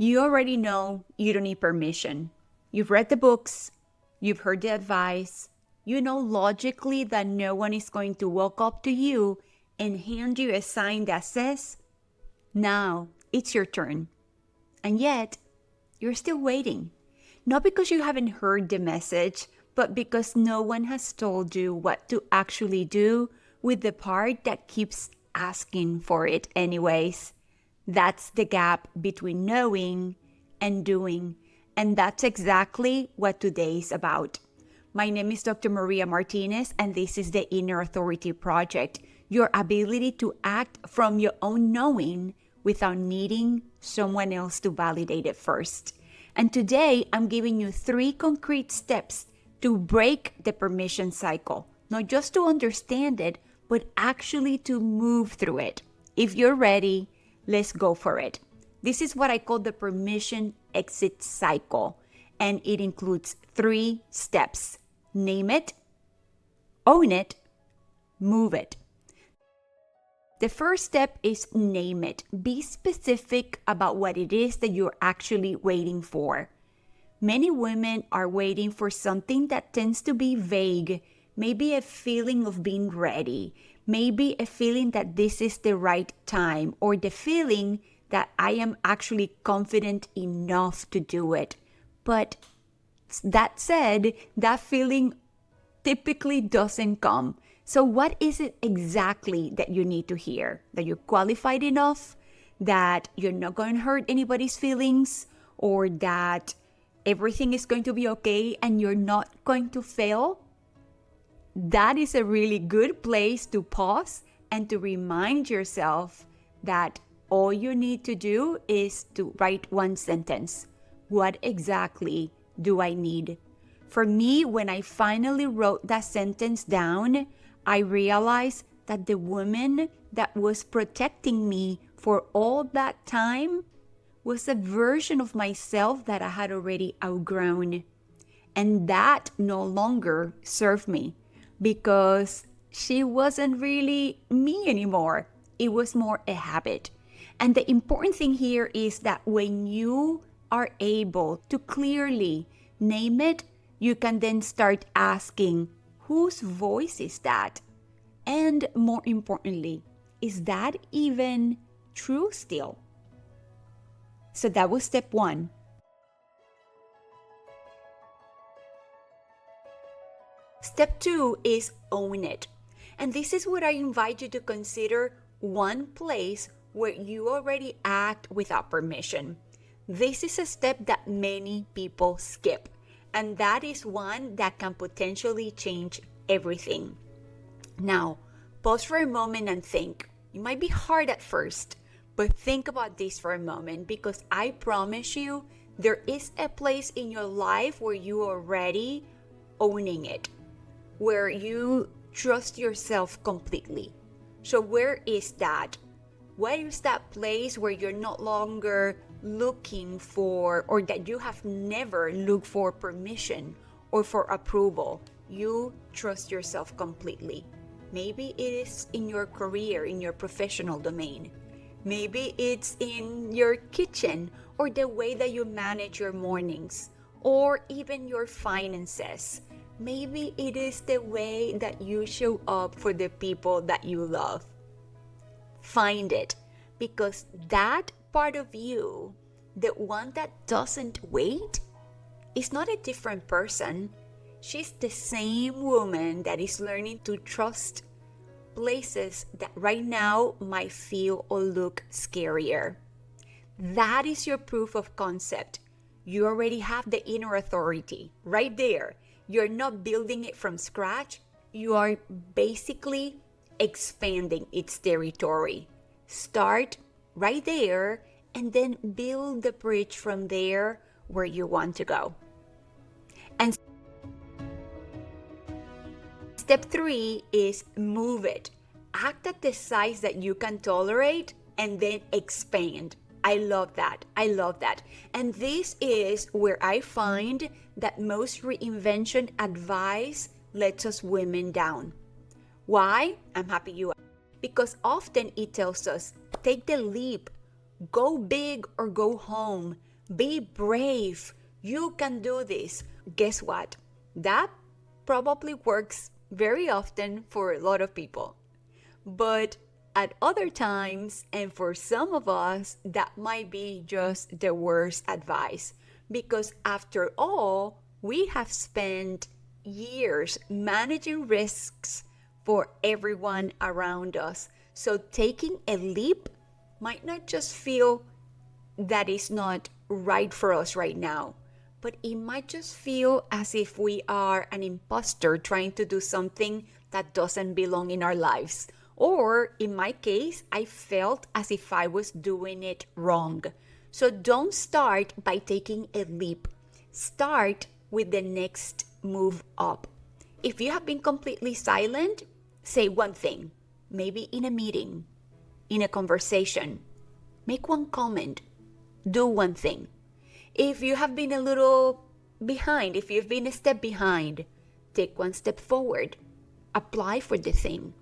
You already know you don't need permission. You've read the books, you've heard the advice, you know logically that no one is going to walk up to you and hand you a sign that says, now it's your turn. And yet, you're still waiting. Not because you haven't heard the message, but because no one has told you what to actually do with the part that keeps asking for it anyways. That's the gap between knowing and doing. And that's exactly what today is about. My name is Dr. Maria Martinez, and this is the Inner Authority Project, your ability to act from your own knowing without needing someone else to validate it first. And today, I'm giving you 3 concrete steps to break the permission cycle, not just to understand it, but actually to move through it. If you're ready, let's go for it. This is what I call the permission exit cycle, and it includes 3 steps. Name it, own it, move it. The first step is name it. Be specific about what it is that you're actually waiting for. Many women are waiting for something that tends to be vague, maybe a feeling of being ready, maybe a feeling that this is the right time, or the feeling that I am actually confident enough to do it. But that said, that feeling typically doesn't come. So what is it exactly that you need to hear? That you're qualified enough? That you're not going to hurt anybody's feelings? Or that everything is going to be okay and you're not going to fail? That is a really good place to pause and to remind yourself that all you need to do is to write one sentence. What exactly do I need? For me, when I finally wrote that sentence down, I realized that the woman that was protecting me for all that time was a version of myself that I had already outgrown. And that no longer served me because she wasn't really me anymore. It was more a habit. And the important thing here is that when you are able to clearly name it, you can then start asking, whose voice is that? And more importantly, is that even true still? So that was step 1. Step 2 is own it. And this is what I invite you to consider one place where you already act without permission. This is a step that many people skip. And that is one that can potentially change everything. Now, pause for a moment and think. It might be hard at first, but think about this for a moment because I promise you, there is a place in your life where you are already owning it, where you trust yourself completely. So where is that? Where is that place where you're no longer looking for, or that you have never looked for permission or for approval? You trust yourself completely. Maybe it is in your career, in your professional domain. Maybe it's in your kitchen or the way that you manage your mornings or even your finances. Maybe it is the way that you show up for the people that you love. Find it, because that part of you, the one that doesn't wait, is not a different person. She's the same woman that is learning to trust places that right now might feel or look scarier. That is your proof of concept. You already have the inner authority right there. You're not building it from scratch. You are basically expanding its territory. Start right there and then build the bridge from there where you want to go. And step 3 is move it. Act at the size that you can tolerate and then expand. I love that. I love that. And this is where I find that most reinvention advice lets us women down. Why? I'm happy you asked. Because often it tells us, take the leap, go big or go home, Be brave. You can do this. Guess what? That probably works very often for a lot of people. But at other times, and for some of us, that might be just the worst advice. Because after all, we have spent years managing risks for everyone around us. So taking a leap might not just feel that is not right for us right now, but it might just feel as if we are an imposter trying to do something that doesn't belong in our lives. Or in my case, I felt as if I was doing it wrong. So don't start by taking a leap. Start with the next move up. If you have been completely silent, say one thing, maybe in a meeting, in a conversation. Make one comment. Do one thing. If you have been a little behind, if you've been a step behind, take one step forward. Apply for the thing.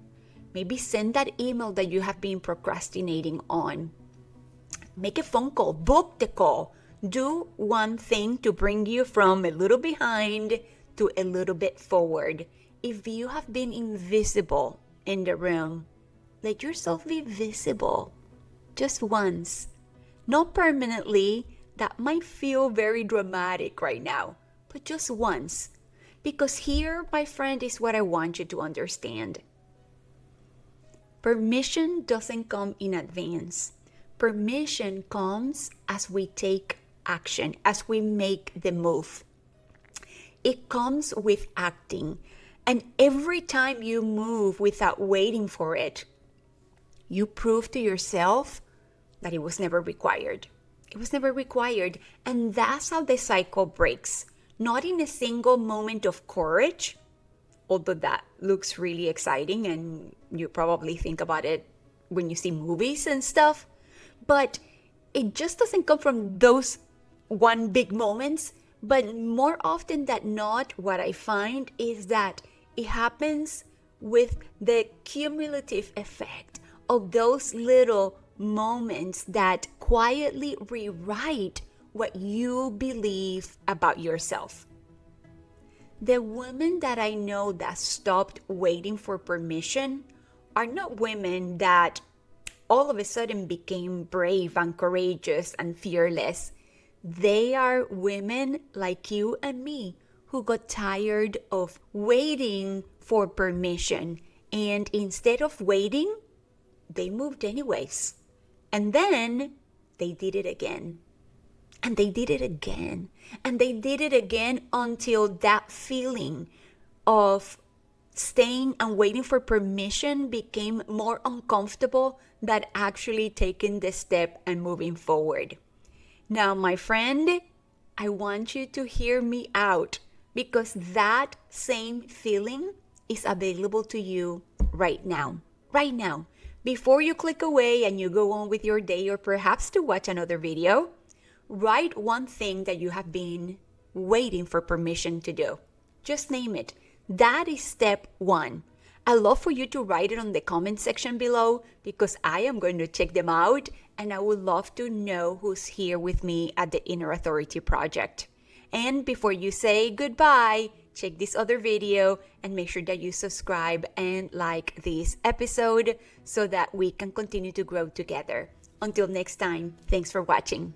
Maybe send that email that you have been procrastinating on. Make a phone call. Book the call. Do one thing to bring you from a little behind to a little bit forward. If you have been invisible in the room, let yourself be visible just once. Not permanently. That might feel very dramatic right now, but just once. Because here, my friend, is what I want you to understand. Permission doesn't come in advance. Permission comes as we take action, as we make the move. It comes with acting. And every time you move without waiting for it, you prove to yourself that it was never required. It was never required. And that's how the cycle breaks. Not in a single moment of courage, although that looks really exciting and you probably think about it when you see movies and stuff. But it just doesn't come from those one big moments. But more often than not, what I find is that it happens with the cumulative effect of those little moments that quietly rewrite what you believe about yourself. The women that I know that stopped waiting for permission are not women that all of a sudden became brave and courageous and fearless. They are women like you and me who got tired of waiting for permission. And instead of waiting, they moved anyways. And then they did it again. And they did it again. And they did it again until that feeling of staying and waiting for permission became more uncomfortable than actually taking the step and moving forward. Now, my friend, I want you to hear me out because that same feeling is available to you right now. Right now. Before you click away and you go on with your day or perhaps to watch another video, write one thing that you have been waiting for permission to do. Just name it. That is step one. I'd love for you to write it on the comment section below because I am going to check them out and I would love to know who's here with me at the Inner Authority Project. And before you say goodbye, check this other video and make sure that you subscribe and like this episode so that we can continue to grow together. Until next time, thanks for watching.